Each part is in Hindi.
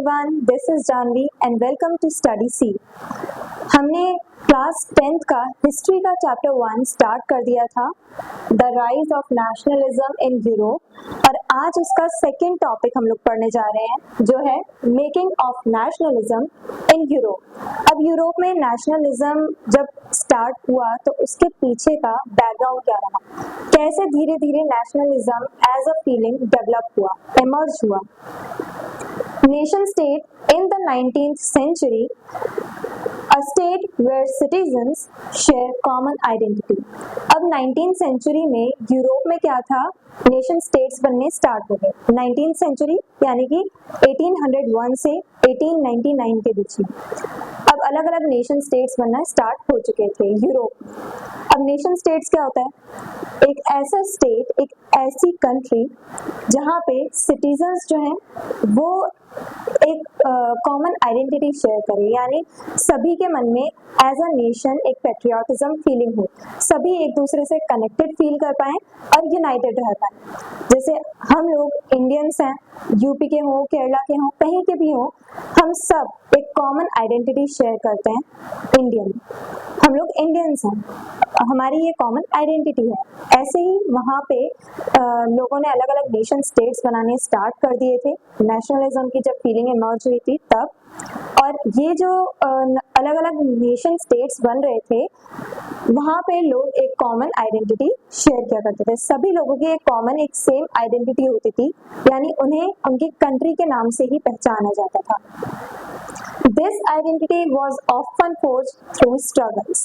everyone, this is Janvi and welcome to Study C. हमने क्लास 10th का हिस्ट्री का चैप्टर 1 स्टार्ट कर दिया था, the rise of nationalism in Europe, और आज उसका सेकेंड टॉपिक हम लोग पढ़ने जा रहे हैं जो है making of nationalism in Europe. अब यूरोप में नेशनलिज्म जब स्टार्ट हुआ तो उसके पीछे का बैकग्राउंड क्या रहा, कैसे धीरे धीरे nationalism as a feeling develop हुआ, एमर्ज हुआ। Nation state in the 19th century, a state where citizens share common identity. अब 19th century में यूरोप में क्या था, नेशन स्टेट्स बनने स्टार्ट हो गए। 19th century यानी कि 1801 से 1899 के बीच में अब अलग अलग नेशन स्टेट्स बनना स्टार्ट हो चुके थे यूरोप। अब नेशन स्टेट्स क्या होता है, एक ऐसा स्टेट, एक ऐसी कंट्री जहाँ पे सिटीजन्स जो हैं वो एक कॉमन आइडेंटिटी शेयर करें, यानी सभी के मन में एज अ नेशन एक पेट्रियाटिज्म फीलिंग हो, सभी एक दूसरे से कनेक्टेड फील कर पाएं और यूनाइटेड रह पाएं। जैसे हम लोग इंडियंस हैं, यूपी के हों, केरला के हों, कहीं के भी हों, हम सब एक कॉमन आइडेंटिटी शेयर करते हैं, इंडियन, हम लोग इंडियंस हैं, हमारी ये कॉमन आइडेंटिटी है। ऐसे ही वहाँ पे लोगों ने अलग अलग नेशन स्टेट्स बनाने स्टार्ट कर दिए थे नेशनलिज्म की जब फीलिंग इमर्ज हुई थी तब। और ये जो अलग अलग नेशन स्टेट्स बन रहे थे वहाँ पे लोग एक कॉमन आइडेंटिटी शेयर किया करते थे, सभी लोगों की एक कॉमन एक सेम आइडेंटिटी होती थी, यानी उन्हें उनकी कंट्री के नाम से ही पहचाना जाता था। This identity was often forged through struggles.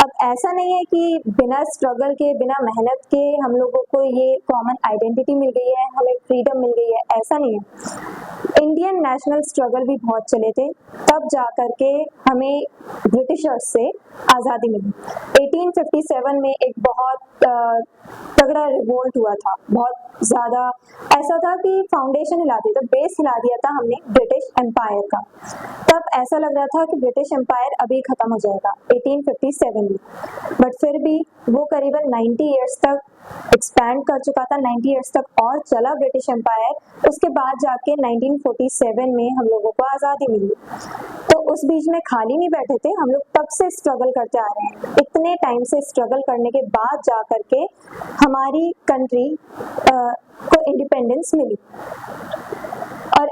अब ऐसा नहीं है कि बिना स्ट्रगल के, बिना मेहनत के हम लोगों को ये कॉमन आइडेंटिटी मिल गई है, हमें फ्रीडम मिल गई है, ऐसा नहीं है। इंडियन नेशनल स्ट्रगल भी बहुत चले थे, तब जाकर के हमें ब्रिटिशर्स से आज़ादी मिली। 1857 में एक बहुत तगड़ा रिवोल्ट हुआ था, बहुत ज़्यादा ऐसा था कि फाउंडेशन हिला दिया था, बेस हिला दिया था हमने ब्रिटिश एम्पायर का। तब ऐसा लग रहा था कि ब्रिटिश एम्पायर अभी खत्म हो जाएगा 1857 में, बट फिर भी वो करीबन 90 ईयर्स तक एक्सपैंड कर चुका था, 90 ईयर्स तक और चला ब्रिटिश एम्पायर। उसके बाद जाके 1947 में हम लोगों को आज़ादी मिली। तो उस बीच में खाली नहीं बैठे थे हम लोग, तब से स्ट्रगल करते आ रहे हैं। इतने टाइम से स्ट्रगल करने के बाद जा करके हमारी कंट्री को इंडिपेंडेंस मिली। और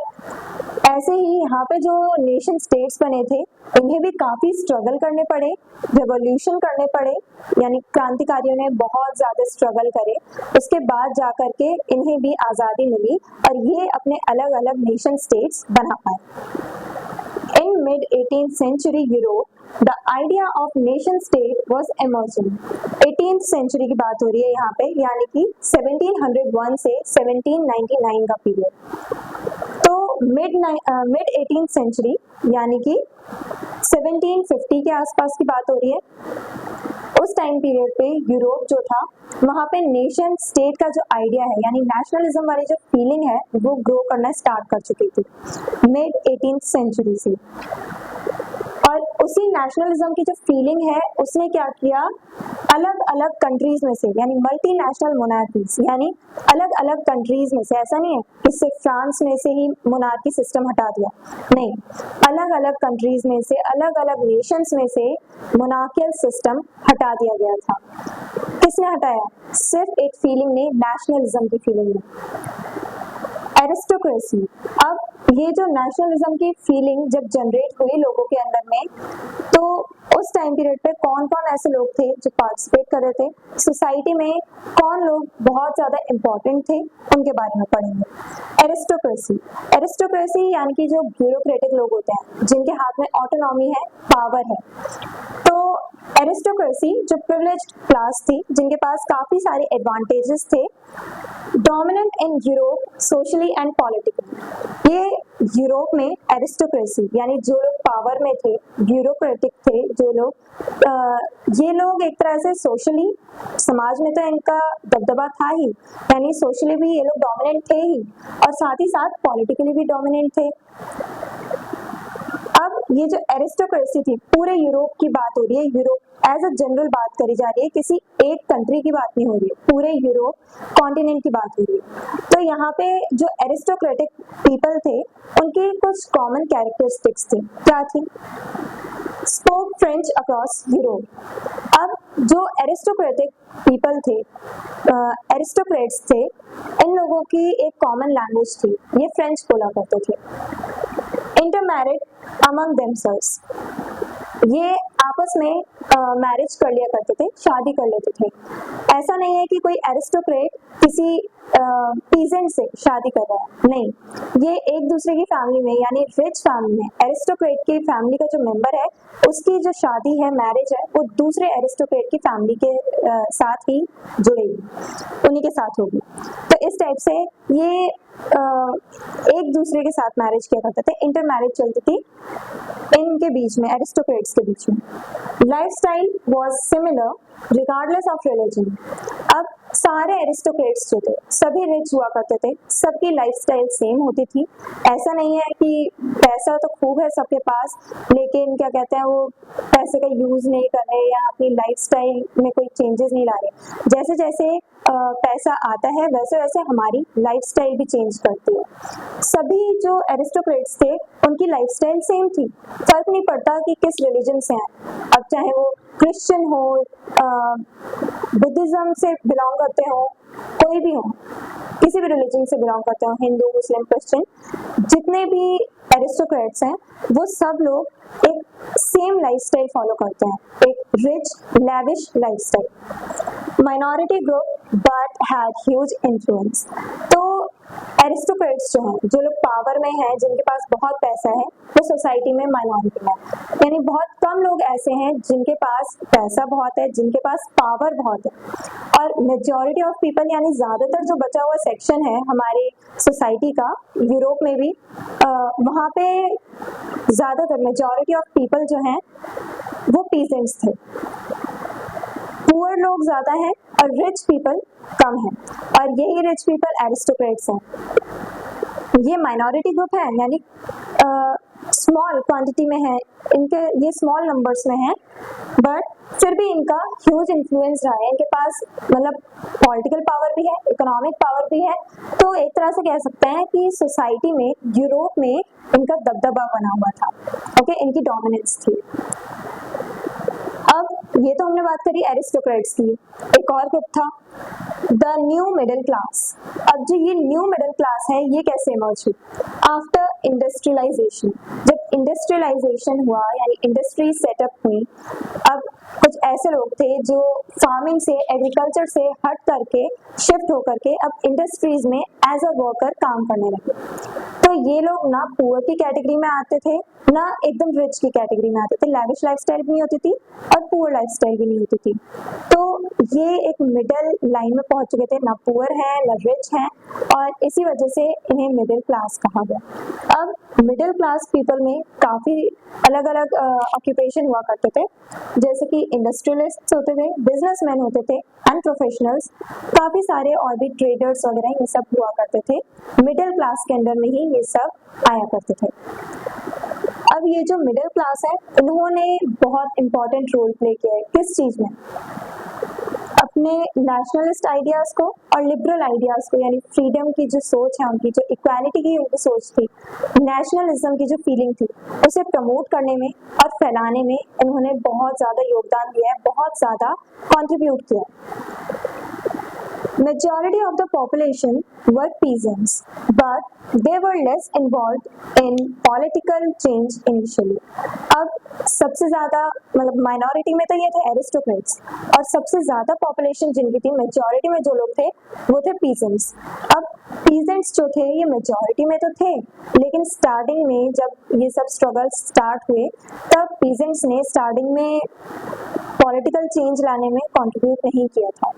ऐसे ही यहाँ पे जो नेशन स्टेट्स बने थे इन्हें भी काफी स्ट्रगल करने पड़े, रेवोल्यूशन करने पड़े, यानी क्रांतिकारियों ने बहुत ज्यादा स्ट्रगल करे, उसके बाद जाकर के इन्हें भी आजादी मिली और ये अपने अलग अलग नेशन स्टेट्स बना पाए। In mid-18th century Europe, the idea of nation state was emerging. 18th century की बात हो रही है यहाँ पे, यानी कि 1701 से 1799 का पीरियड। तो मिड 18th सेंचुरी यानी कि 1750 के आसपास की बात हो रही है। उस टाइम पीरियड पे यूरोप जो था वहाँ पे नेशन स्टेट का जो आइडिया है, यानी नेशनलिज्म वाली जो फीलिंग है वो ग्रो करना स्टार्ट कर चुकी थी मिड 18th सेंचुरी से। और उसी नेशनलिज्म की जो फीलिंग है उसने क्या किया, अलग अलग कंट्रीज में से, यानी मल्टीनेशनल मोनार्कीज, यानी अलग अलग कंट्रीज में से, ऐसा नहीं है कि सिर्फ फ्रांस में से ही मोनार्की सिस्टम हटा दिया, नहीं, अलग अलग कंट्रीज में से, अलग अलग नेशंस में से मोनार्कियल सिस्टम हटा दिया गया था। किसने हटाया, सिर्फ एक फीलिंग ने, नेशनलिज्म की फीलिंग ने, एरिस्टोक्रेसी। अब ये जो नेशनलिज्म की फीलिंग जब जनरेट हुई लोगों के अंदर में, तो उस टाइम पीरियड पे कौन कौन ऐसे लोग थे जो पार्टिसिपेट कर रहे थे सोसाइटी में, कौन लोग बहुत ज्यादा इंपॉर्टेंट थे, उनके बारे में पढ़ेंगे। एरिस्टोक्रेसी, एरिस्टोक्रेसी यानी कि जो ब्यूरोक्रेटिक लोग होते हैं जिनके हाथ में ऑटोनॉमी है, पावर है। तो एरिस्टोक्रेसी जो प्रिविलेज्ड क्लास थी, जिनके पास काफी सारे एडवांटेजेस थे, dominant in Europe socially and politically. ये यूरोप में एरिस्टोक्रेसी यानी जो लोग पावर में थे, ब्यूरोक्रेटिक थे जो लोग, ये लोग एक तरह से सोशली, समाज में तो इनका दबदबा था ही, यानी सोशली भी ये लोग डोमिनेंट थे ही, और साथ ही साथ पॉलिटिकली भी डोमिनेंट थे। अब ये जो एरिस्टोक्रेसी थी, पूरे यूरोप की बात हो रही है, यूरोप एज अ जनरल बात करी जा रही है, किसी एक कंट्री की बात नहीं हो रही है, पूरे यूरोप कॉन्टिनेंट की बात हो रही है। तो यहाँ पे जो एरिस्टोक्रेटिक पीपल थे उनकी कुछ कॉमन कैरेक्टरिस्टिक्स थी। क्या थी? Spoke French across Europe. अब जो एरिस्टोक्रेटिक पीपल थे, एरिस्टोक्रेट्स थे, इन लोगों की एक कॉमन लैंग्वेज थी, ये फ्रेंच बोला करते थे। इंटरमैरिड अमंग देमसेल्व्स, ये आपस में मैरिज कर लिया करते थे, शादी कर लेते थे। ऐसा नहीं है कि कोई एरिस्टोक्रेट किसी पीजेंट से शादी कर रहा है, नहीं, ये एक दूसरे की फैमिली में, यानी रिच फैमिली में, एरिस्टोक्रेट की फैमिली का जो मेंबर है उसकी जो शादी है, मैरिज है, वो दूसरे एरिस्टोक्रेट की फैमिली के साथ ही जुड़ेगी, उन्हीं के साथ होगी। तो इस टाइप से ये एक दूसरे के साथ मैरिज किया करते थे, इंटर मैरिज चलती थी इनके बीच में, एरिस्टोक्रेट्स के बीच में। Lifestyle was similar regardless of religion. अब सारे एरिस्टोक्रेट्स जो थे सभी रिच हुआ करते थे, सबकी लाइफस्टाइल सेम होती थी। ऐसा नहीं है कि पैसा तो खूब है सबके पास, लेकिन क्या कहते हैं वो पैसे का यूज नहीं कर रहे या अपनी लाइफस्टाइल में कोई चेंजेस नहीं ला रहे। जैसे जैसे पैसा आता है वैसे वैसे हमारी लाइफस्टाइल भी चेंज करती है। सभी जो एरिस्टोक्रेट्स थे उनकी लाइफस्टाइल सेम थी, फर्क नहीं पड़ता कि किस रिलीजन से हैं। अब चाहे वो क्रिश्चियन हो, बुद्धिज्म से बिलोंग करते हो, कोई भी हो, किसी भी रिलीजन से बिलोंग करते हो, हिंदू, मुस्लिम, क्रिश्चियन, जितने भी एरिस्टोक्रेट्स हैं वो सब लोग एक सेम लाइफस्टाइल फॉलो करते हैं, एक rich lavish lifestyle. Minority group but had huge influence. तो एरिस्टोक्रेट्स जो हैं, जो लोग पावर में हैं, जिनके पास बहुत पैसा है, वो सोसाइटी में माइनॉरिटी में, यानी बहुत कम लोग ऐसे हैं जिनके पास पैसा बहुत है, जिनके पास पावर बहुत है। और मेजॉरिटी ऑफ पीपल, यानी ज्यादातर जो बचा हुआ सेक्शन है हमारी सोसाइटी का, यूरोप में भी वहाँ पे ज्यादातर मेजॉरिटी ऑफ पीपल जो हैं वो पीजेंट्स थे। पुअर लोग ज्यादा हैं और रिच पीपल कम हैं, और यही रिच पीपल एरिस्टोक्रेट्स हैं। ये माइनॉरिटी ग्रुप है, यानी स्मॉल क्वांटिटी में है, इनके ये स्मॉल नंबर्स में है, बट फिर भी इनका ह्यूज इन्फ्लुएंस रहा है। इनके पास मतलब पॉलिटिकल पावर भी है, इकोनॉमिक पावर भी है। तो एक तरह से कह सकते हैं कि सोसाइटी में, यूरोप में इनका दबदबा बना हुआ था, ओके, इनकी डोमिनेंस थी। अब ये तो हमने बात करी एरिस्टोक्रेट्स की। एक और ग्रुप था, द न्यू मिडिल क्लास। अब जो ये न्यू मिडिल क्लास है ये कैसे इमर्ज हुई? आफ्टर इंडस्ट्रियलाइजेशन, जब इंडस्ट्रियलाइजेशन हुआ यानी इंडस्ट्री सेटअप हुई, अब कुछ ऐसे लोग थे जो फार्मिंग से, एग्रीकल्चर से हट करके, शिफ्ट होकर के अब इंडस्ट्रीज में एज अ वर्कर काम करने लगे। तो ये लोग ना पुअर की कैटेगरी में आते थे, ना एकदम रिच की कैटेगरी में आते थे, लैविश लाइफस्टाइल भी नहीं होती थी और पुअर लाइफस्टाइल भी नहीं होती थी। तो ये एक मिडिल लाइन में पहुंच चुके थे, ना पुअर है ना रिच है, और इसी वजह से इन्हें मिडिल क्लास कहा गया। अब मिडिल क्लास पीपल में काफी अलग अलग ऑक्यूपेशन हुआ करते थे, जैसे कि इंडस्ट्रियलिस्ट होते थे, बिजनेसमैन होते थे, एंड प्रोफेशनल्स, काफी सारे और भी ट्रेडर्स वगैरह, ये सब हुआ करते थे। मिडिल क्लास के अंडर में ही ये सब आया करते थे। अब ये जो मिडिल क्लास है, इन्होंने बहुत इंपॉर्टेंट रोल प्ले किया है किस चीज में? अपने नेशनलिस्ट आइडियाज को और लिबरल आइडियाज को, यानी फ्रीडम की जो सोच है उनकी, जो इक्वालिटी की उनकी सोच थी, नेशनलिज्म की जो फीलिंग थी, उसे प्रमोट करने में और फैलाने में इन्होंने बहुत ज्यादा योगदान दिया है, बहुत ज्यादा कंट्रीब्यूट किया है। Majority of the population were peasants, but they were less involved in political change initially. अब सबसे ज्यादा मतलब माइनॉरिटी में तो ये थे एरिस्टोक्रेट्स, और सबसे ज्यादा पॉपुलेशन जिनकी थी, मेजॉरिटी में जो लोग थे वो थे पीजेंट्स। अब पीजेंट्स जो थे ये मेजॉरिटी में तो थे, लेकिन स्टार्टिंग में जब ये सब स्ट्रगल स्टार्ट हुए तब पीजेंट्स ने स्टार्टिंग में पॉलिटिकल चेंज लाने में कंट्रीब्यूट नहीं किया था।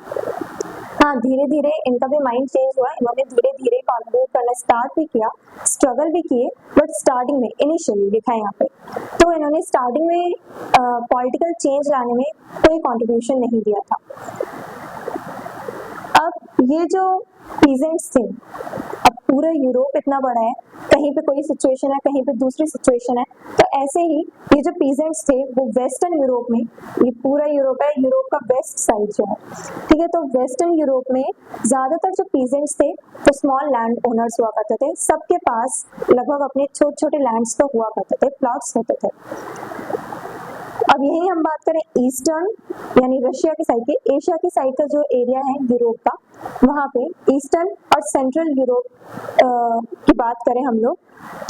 हाँ, धीरे धीरे इनका भी माइंड चेंज हुआ, इन्होंने धीरे धीरे कंट्रीब्यूट करना स्टार्ट भी किया, स्ट्रगल भी किए, बट स्टार्टिंग में इनिशियली लिखा है यहाँ पे, तो इन्होंने स्टार्टिंग में पॉलिटिकल चेंज लाने में कोई कंट्रीब्यूशन नहीं दिया था। अब ये जो पीजेंट्स थे, अब पूरा यूरोप इतना बड़ा है, कहीं पे कोई सिचुएशन है, कहीं पे दूसरी सिचुएशन है, तो ऐसे ही ये जो पीजेंट्स थे वो वेस्टर्न यूरोप में, ये पूरा यूरोप है, यूरोप का वेस्ट साइड जो है, ठीक है, तो वेस्टर्न यूरोप में ज्यादातर जो पीजेंट्स थे वो स्मॉल लैंड ओनर्स हुआ करते थे, सबके पास लगभग अपने छोटे छोटे लैंड्स तो हुआ करते थे, प्लॉट्स होते थे। अब यही हम बात करें ईस्टर्न यानी रशिया की साइड की, एशिया की साइड का जो एरिया है यूरोप का, वहाँ पे ईस्टर्न और सेंट्रल यूरोप की बात करें हम लोग,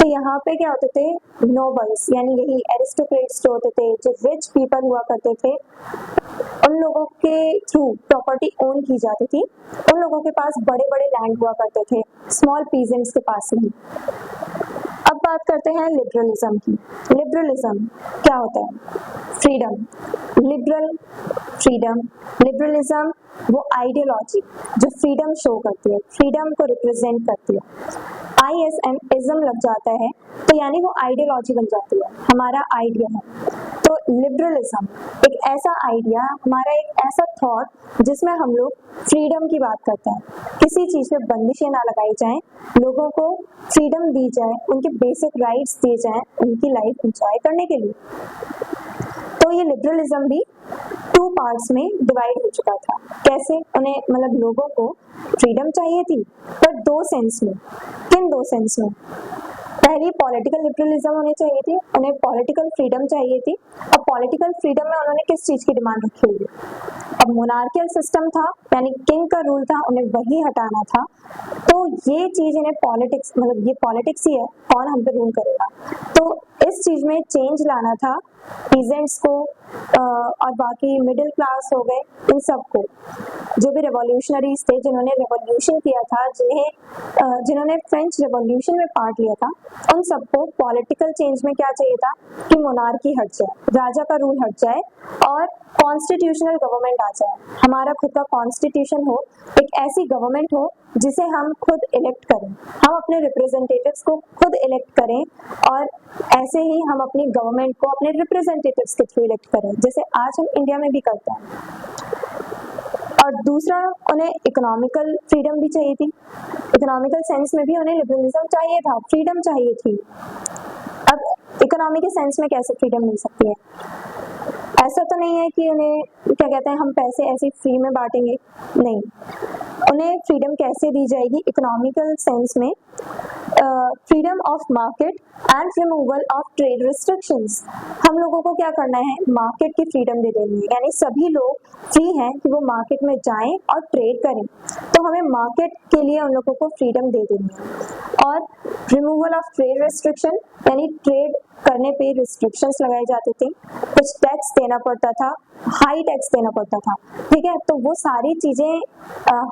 तो यहाँ पे क्या होते थे, नोबल्स यानी यही एरिस्टोक्रेट्स जो होते थे, जो रिच पीपल हुआ करते थे, उन लोगों के थ्रू प्रॉपर्टी ओन की जाती थी, उन लोगों के पास बड़े बड़े लैंड हुआ करते थे, स्मॉल पीजेंट्स के पास नहीं। अब बात करते हैं लिबरलिज्म की। लिबरलिज्म क्या होता है? फ्रीडम, लिबरल फ्रीडम, लिबरलिज्म वो आइडियोलॉजी जो फ्रीडम शो करती है, फ्रीडम को रिप्रेजेंट करती है। ISM इज्म लग जाता है तो यानी वो आइडियोलॉजी बन जाती है, हमारा आइडिया है। तो लिबरलिज्म एक ऐसा आइडिया, हमारा एक ऐसा थॉट जिसमें हम लोग फ्रीडम की बात करते हैं, किसी चीज में बंदिशें ना लगाई जाएं, लोगों को फ्रीडम दी जाए, उनके बेसिक राइट्स दिए जाएं उनकी लाइफ एंजॉय करने के लिए। तो ये लिबरलिज्म भी 2 पार्ट्स में डिवाइड हो चुका था। कैसे? उन्हें मतलब लोगों को फ्रीडम चाहिए थी, पर 2 सेंस में। किन 2 सेंस में? पहली पॉलिटिकल लिबरलिज्म होनी चाहिए थी, उन्हें पॉलिटिकल फ्रीडम चाहिए थी। अब पॉलिटिकल फ्रीडम में उन्होंने किस चीज की डिमांड रखी हुई है? अब मोनार्कियल सिस्टम था यानी किंग का रूल था, उन्हें वही हटाना था। तो ये चीज इन्हें पॉलिटिक्स, मतलब ये पॉलिटिक्स ही है, कौन हम पे रूल करेगा, तो इस चीज में चेंज लाना था पीजेंट्स को और बाकी मिडिल क्लास हो गए, इन सबको, जो भी रेवोल्यूशनरीज थे, जिन्होंने रेवोल्यूशन किया था, जिन्होंने फ्रेंच रेवोल्यूशन में पार्ट लिया था, उन सबको पॉलिटिकल चेंज में क्या चाहिए था कि मोनार्की हट जाए, राजा का रूल हट जाए और कॉन्स्टिट्यूशनल गवर्नमेंट आ जाए, हमारा खुद का कॉन्स्टिट्यूशन हो, एक ऐसी गवर्नमेंट हो जिसे हम खुद इलेक्ट करें, हम अपने रिप्रेजेंटेटिव्स को खुद इलेक्ट करें, और ऐसे ही हम अपनी गवर्नमेंट को अपने रिप्रेजेंटेटिव्स के थ्रू इलेक्ट करें, जैसे आज हम इंडिया में भी करते हैं। और दूसरा, उन्हें इकोनॉमिकल फ्रीडम भी चाहिए थी, इकोनॉमिकल सेंस में भी उन्हें लिबरलिज्म चाहिए था, फ्रीडम चाहिए थी। अब इकोनॉमी के सेंस में कैसे फ्रीडम मिल सकती है? ऐसा तो नहीं है कि उन्हें क्या कहते हैं हम पैसे ऐसे फ्री में बांटेंगे, नहीं, उन्हें फ्रीडम कैसे दी जाएगी इकोनॉमिकल सेंस में? Freedom of market and removal of trade restrictions. हम लोगों को क्या करना है? मार्केट की फ्रीडम दे देनी है, यानी सभी लोग फ्री हैं कि वो मार्केट में जाएं और ट्रेड करें, तो हमें मार्केट के लिए उन लोगों को फ्रीडम दे देनी है। और रिमूवल ऑफ ट्रेड रिस्ट्रिक्शन यानी ट्रेड करने पे रिस्ट्रिक्शंस लगाए जाते थे, कुछ टैक्स देना पड़ता था, हाई टैक्स देना पड़ता था, ठीक है, तो वो सारी चीजें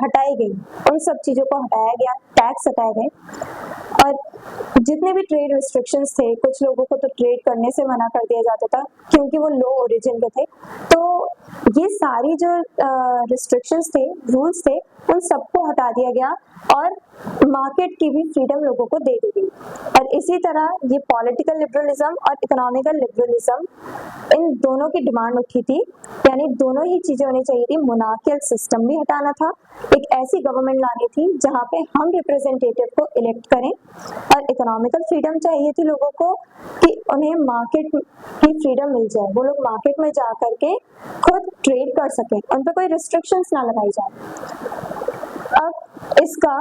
हटाई गई, उन सब चीजों को हटाया गया, टैक्स हटाए गए। और जितने भी ट्रेड रिस्ट्रिक्शंस थे, कुछ लोगों को तो ट्रेड करने से मना कर दिया जाता था क्योंकि वो लो ओरिजिन के थे, तो ये सारी जो रिस्ट्रिक्शंस थे, रूल्स थे, उन सबको हटा दिया गया और मार्केट की भी फ्रीडम लोगों को दे दी गई। और इसी तरह ये पॉलिटिकल लिबरलिज्म और इकोनॉमिकल लिबरलिज्म, इन दोनों की डिमांड उठी थी, यानी दोनों ही चीजें होनी चाहिए थी। मोनार्कियल सिस्टम भी हटाना था, एक ऐसी गवर्नमेंट लानी थी जहाँ पे हम रिप्रेजेंटेटिव को इलेक्ट करें, और इकोनॉमिकल फ्रीडम चाहिए थी लोगों को कि उन्हें मार्केट की फ्रीडम मिल जाए, वो लोग मार्केट में जा करके खुद ट्रेड कर सकें, उन पर कोई रिस्ट्रिक्शंस ना लगाई जाए। अब इसका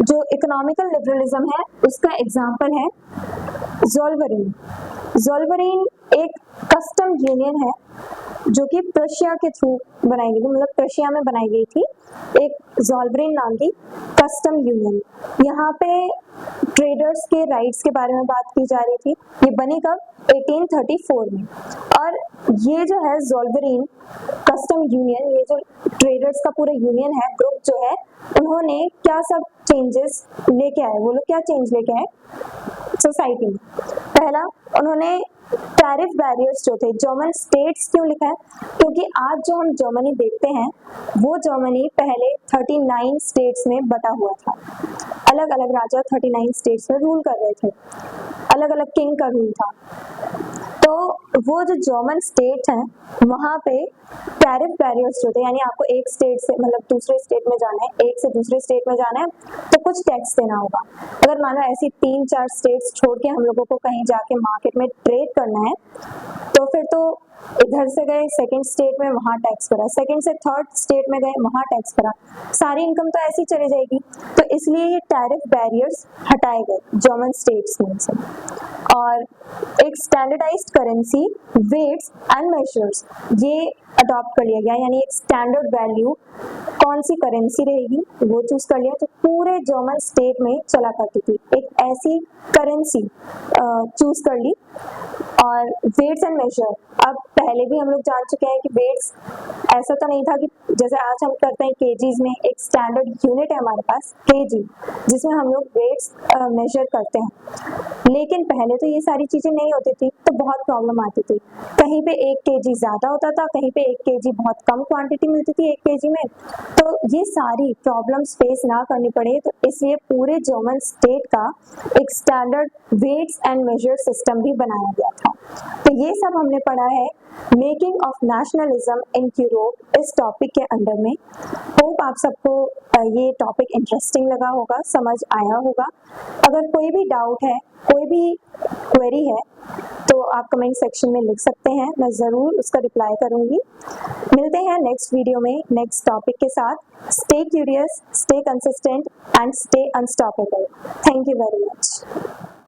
जो इकोनॉमिकल लिबरलिज्म है उसका एग्जाम्पल है ज़ोल्वरीन। ज़ोल्वरीन एक कस्टम यूनियन है जो कि प्रशिया के थ्रू बनाई गई थी, मतलब प्रशिया में बनाई गई थी, एक ज़ोल्वरीन नाम की कस्टम यूनियन। यहाँ पे ट्रेडर्स के राइट्स के बारे में बात की जा रही थी। ये बनी कब? 1834 में। और ये जो है ज़ोल्वरीन कस्टम यूनियन, ये जो ट्रेडर्स का पूरा यूनियन है, ग्रुप जो है, उन्होंने क्या सब चेंजेस लेके आए, वो लोग क्या चेंज लेके आए सोसाइटी में? पहला, उन्होंने टैरिफ बैरियर्स जो थे, जर्मन स्टेट्स क्यों लिखा है? क्योंकि आज जो हम जर्मनी देखते हैं वो जर्मनी पहले 39 स्टेट्स में बटा हुआ था, अलग अलग राजा 39 स्टेट्स में रूल कर रहे थे। अलग अलग किंग का रूल था। तो वो जो जर्मन स्टेट हैं वहाँ पे टैरिफ बैरियर्स जो थे, यानी आपको एक स्टेट से मतलब दूसरे स्टेट में जाना है, एक से दूसरे स्टेट में जाना है तो कुछ टैक्स देना होगा। अगर मान लो ऐसी 3-4 स्टेट्स छोड़ के हम लोगों को कहीं जाके मार्केट में ट्रेड करना है तो फिर तो इधर से गए सेकंड स्टेट में वहाँ टैक्स भरा, सेकंड से थर्ड स्टेट में गए वहाँ टैक्स भरा, सारी इनकम तो ऐसी चली जाएगी। तो इसलिए ये टैरिफ बैरियर्स हटाए गए जर्मन स्टेट्स में से, और एक standardised currency weights and measures ये अडॉप्ट कर लिया गया, यानी एक स्टैंडर्ड वैल्यू कौन सी करेंसी रहेगी वो चूज कर लिया। तो पूरे जर्मन स्टेट में चला करती थी एक ऐसी करेंसी चूज कर ली। और वेट्स एंड मेजर, अब पहले भी हम लोग जान चुके हैं कि वेट्स ऐसा तो नहीं था कि जैसे आज हम करते हैं केजीज में, एक स्टैंडर्ड यूनिट है हमारे पास केजी जिसमें हम लोग वेट्स मेजर करते हैं। लेकिन पहले तो ये सारी चीजें नहीं होती थी तो बहुत प्रॉब्लम आती थी, कहीं पे 1 केजी ज्यादा होता था, कहीं पे 1 केजी बहुत कम क्वांटिटी मिलती थी 1 केजी में। तो ये सारी प्रॉब्लम्स फेस ना करनी पड़े तो इसलिए पूरे जर्मन स्टेट का एक standard weights and measure system भी बनाया गया था। तो ये सब हमने पढ़ा है making of nationalism in Europe इस टॉपिक के अंडर में। होप आप सबको ये टॉपिक इंटरेस्टिंग लगा होगा, समझ आया होगा। अगर कोई भी डाउट है, कोई भी क्वेरी है तो आप कमेंट सेक्शन में लिख सकते हैं, मैं ज़रूर उसका रिप्लाई करूंगी। मिलते हैं नेक्स्ट वीडियो में नेक्स्ट टॉपिक के साथ। Stay curious, stay consistent and stay unstoppable. Thank you very much.